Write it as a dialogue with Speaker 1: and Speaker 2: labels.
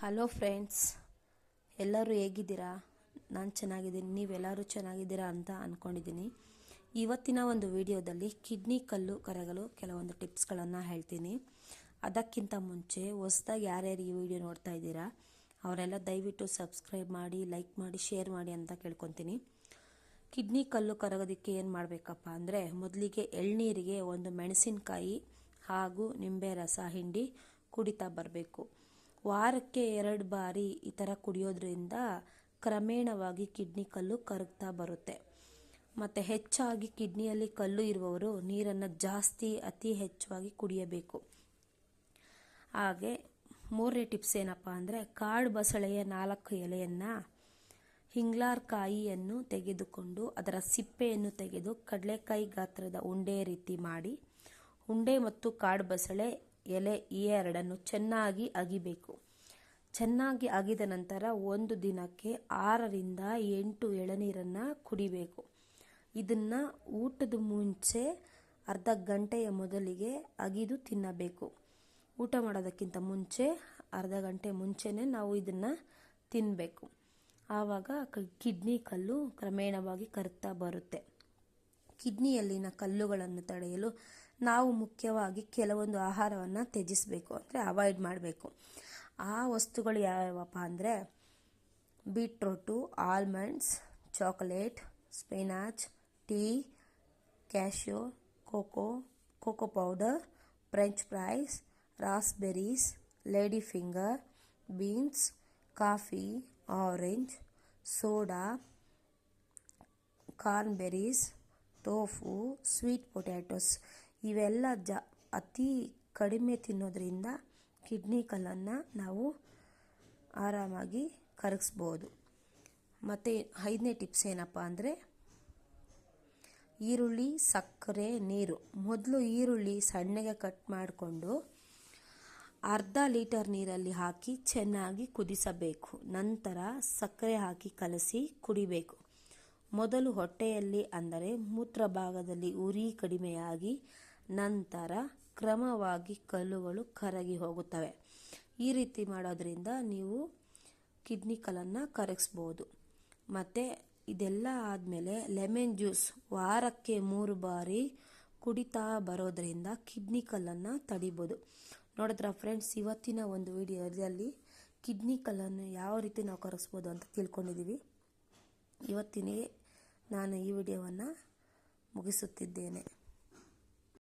Speaker 1: Hello friends, ಎಲ್ಲರೂ ಹೇಗಿದ್ದೀರಾ? ನಾನು ಚೆನ್ನಾಗಿದ್ದೀನಿ. ನೀವೆಲ್ಲರೂ ಚೆನ್ನಾಗಿದ್ದೀರಾ ಅಂತ ಅಂದ್ಕೊಂಡಿದ್ದೀನಿ. ಇವತ್ತಿನ ಒಂದು ವಿಡಿಯೋದಲ್ಲಿ ಕಿಡ್ನಿ ಕಲ್ಲು ಕರಗಲು ಕೆಲವೊಂದು ಟಿಪ್ಸ್ಗಳನ್ನು ಹೇಳ್ತೀನಿ. ಅದಕ್ಕಿಂತ ಮುಂಚೆ ಹೊಸದಾಗಿ ಯಾರ್ಯಾರು ಈ ವಿಡಿಯೋ ನೋಡ್ತಾ ಇದ್ದೀರಾ ಅವರೆಲ್ಲ ದಯವಿಟ್ಟು ಸಬ್ಸ್ಕ್ರೈಬ್ ಮಾಡಿ, ಲೈಕ್ ಮಾಡಿ, ಶೇರ್ ಮಾಡಿ ಅಂತ ಕೇಳ್ಕೊತೀನಿ. ಕಿಡ್ನಿ ಕಲ್ಲು ಕರಗೋದಕ್ಕೆ ಏನು ಮಾಡಬೇಕಪ್ಪ ಅಂದರೆ, ಮೊದಲಿಗೆ ಎಳ್ನೀರಿಗೆ ಒಂದು ಮೆಣಸಿನಕಾಯಿ ಹಾಗೂ ನಿಂಬೆ ರಸ ಹಿಂಡಿ ಕುಡಿತಾ ಬರಬೇಕು. ವಾರಕ್ಕೆ 2 ಬಾರಿ ಈ ಥರ ಕುಡಿಯೋದ್ರಿಂದ ಕ್ರಮೇಣವಾಗಿ ಕಿಡ್ನಿ ಕಲ್ಲು ಕರಗ್ತಾ ಬರುತ್ತೆ. ಮತ್ತು ಹೆಚ್ಚಾಗಿ ಕಿಡ್ನಿಯಲ್ಲಿ ಕಲ್ಲು ಇರುವವರು ನೀರನ್ನು ಅತಿ ಹೆಚ್ಚಾಗಿ ಕುಡಿಯಬೇಕು. ಹಾಗೆ 3ನೇ ಟಿಪ್ಸ್ ಏನಪ್ಪ ಅಂದರೆ, ಕಾಡು ಬಸಳೆಯ 4 ಎಲೆಯನ್ನು, ಹಿಂಗ್ಲಾರ್ಕಾಯಿಯನ್ನು ತೆಗೆದುಕೊಂಡು ಅದರ ಸಿಪ್ಪೆಯನ್ನು ತೆಗೆದು ಕಡಲೆಕಾಯಿ ಗಾತ್ರದ ಉಂಡೆ ರೀತಿ ಮಾಡಿ, ಉಂಡೆ ಮತ್ತು ಕಾಡು ಬಸಳೆ ಎಲೆ ಈ ಎರಡನ್ನು ಚೆನ್ನಾಗಿ ಅಗಿಬೇಕು. ಚೆನ್ನಾಗಿ ಅಗಿದ ನಂತರ ಒಂದು ದಿನಕ್ಕೆ 6ರಿಂದ 8 ಎಳನೀರನ್ನು ಕುಡಿಬೇಕು. ಇದನ್ನು ಊಟದ ಮುಂಚೆ ಅರ್ಧ ಗಂಟೆಯ ಮೊದಲಿಗೆ ಅಗಿದು ತಿನ್ನಬೇಕು. ಊಟ ಮಾಡೋದಕ್ಕಿಂತ ಮುಂಚೆ ಅರ್ಧ ಗಂಟೆ ಮುಂಚೆನೇ ನಾವು ಇದನ್ನು ತಿನ್ನಬೇಕು. ಆವಾಗ ಕಿಡ್ನಿ ಕಲ್ಲು ಕ್ರಮೇಣವಾಗಿ ಕರಗ್ತಾ ಬರುತ್ತೆ. ಕಿಡ್ನಿಯಲ್ಲಿನ ಕಲ್ಲುಗಳನ್ನು ತಡೆಯಲು ನಾವು ಮುಖ್ಯವಾಗಿ ಕೆಲವೊಂದು ಆಹಾರವನ್ನು ತ್ಯಜಿಸಬೇಕು, ಅಂದರೆ ಅವಾಯ್ಡ್ ಮಾಡಬೇಕು. ಆ ವಸ್ತುಗಳು ಯಾವ್ಯಾವಪ್ಪ ಅಂದರೆ, beetroot, almonds, chocolate, spinach, tea, cashew, cocoa powder, French fries, raspberries, lady finger, beans, coffee, orange, soda, cranberries, tofu, sweet potatoes ಇವೆಲ್ಲ ಅತಿ ಕಡಿಮೆ ತಿನ್ನೋದ್ರಿಂದ ಕಿಡ್ನಿ ಕಲ್ಲನ್ನು ನಾವು ಆರಾಮಾಗಿ ಕರಗಿಸ್ಬೋದು. ಮತ್ತು 5ನೇ ಟಿಪ್ಸ್ ಏನಪ್ಪ ಅಂದರೆ, ಈರುಳ್ಳಿ, ಸಕ್ಕರೆ, ನೀರು. ಮೊದಲು ಈರುಳ್ಳಿ ಸಣ್ಣಗೆ ಕಟ್ ಮಾಡಿಕೊಂಡು ಅರ್ಧ ಲೀಟರ್ ನೀರಲ್ಲಿ ಹಾಕಿ ಚೆನ್ನಾಗಿ ಕುದಿಸಬೇಕು. ನಂತರ ಸಕ್ಕರೆ ಹಾಕಿ ಕಲಸಿ ಕುಡಿಬೇಕು. ಮೊದಲು ಹೊಟ್ಟೆಯಲ್ಲಿ ಅಂದರೆ ಮೂತ್ರ ಭಾಗದಲ್ಲಿ ಉರಿ ಕಡಿಮೆಯಾಗಿ ನಂತರ ಕ್ರಮವಾಗಿ ಕಲ್ಲುಗಳು ಕರಗಿ ಹೋಗುತ್ತವೆ. ಈ ರೀತಿ ಮಾಡೋದ್ರಿಂದ ನೀವು ಕಿಡ್ನಿ ಕಲ್ಲನ್ನು ಕರಗಿಸ್ಬೋದು. ಮತ್ತು ಇದೆಲ್ಲ ಆದಮೇಲೆ ಲೆಮನ್ ಜ್ಯೂಸ್ ವಾರಕ್ಕೆ 3 ಬಾರಿ ಕುಡಿತಾ ಬರೋದ್ರಿಂದ ಕಿಡ್ನಿ ಕಲ್ಲನ್ನು ತಡಿಬೋದು. ನೋಡಿದ್ರ ಫ್ರೆಂಡ್ಸ್, ಇವತ್ತಿನ ಒಂದು ವಿಡಿಯೋದಲ್ಲಿ ಕಿಡ್ನಿ ಕಲ್ಲನ್ನು ಯಾವ ರೀತಿ ನಾವು ಕರಗಿಸ್ಬೋದು ಅಂತ ತಿಳ್ಕೊಂಡಿದ್ದೀವಿ. ಇವತ್ತಿನಿಗೆ ನಾನು ಈ ವಿಡಿಯೋವನ್ನು ಮುಗಿಸುತ್ತಿದ್ದೇನೆ.